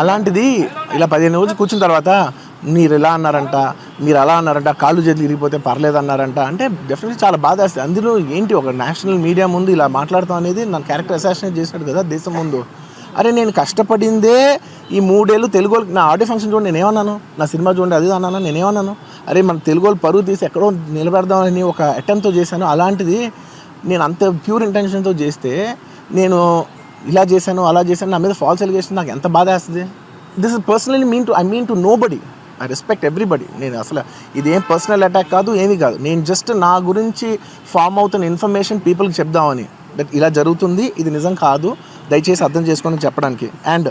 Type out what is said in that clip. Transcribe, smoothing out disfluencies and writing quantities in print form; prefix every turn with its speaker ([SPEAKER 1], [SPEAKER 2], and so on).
[SPEAKER 1] అలాంటిది ఇలా 15 రోజులు కూర్చున్న తర్వాత మీరు ఇలా అన్నారంట, మీరు అలా అన్నారంట, కాళ్ళు చేతులు ఇరిగిపోతే పర్లేదు అన్నారంట అంటే డెఫినెట్లీ చాలా బాధ వేస్తుంది. అందులో ఏంటి ఒక నేషనల్ మీడియా ముందు ఇలా మాట్లాడతాం అనేది నా క్యారెక్టర్ అసాసినేట్ చేసినట్టు కదా దేశం ముందు. అరే నేను కష్టపడిందే ఈ 3 ఏళ్ళు తెలుగు నా ఆడియో ఫంక్షన్ చూడండి నేనేమన్నాను, నా సినిమా చూడండి అది అన్నాను, నేనేమన్నాను, అరే మన తెలుగు పరువు తీసి ఎక్కడో నిలబెడదామని ఒక అటెంప్ట్తో చేశాను. అలాంటిది నేను అంత ప్యూర్ ఇంటెన్షన్తో చేస్తే నేను ఇలా చేశాను అలా చేశాను నా మీద ఫాల్స్ ఎలిగేషన్ నాకు ఎంత బాధ వేస్తుంది. This is personally I mean to nobody, I respect everybody. నేను అసలు ఇదేం పర్సనల్ అటాక్ కాదు, ఏమీ కాదు. నేను జస్ట్ నా గురించి ఫామ్ అవుతున్న ఇన్ఫర్మేషన్ పీపుల్కి చెప్దామని, దట్ ఇలా జరుగుతుంది, ఇది నిజం కాదు, దయచేసి అర్థం చేసుకొని చెప్పడానికి. అండ్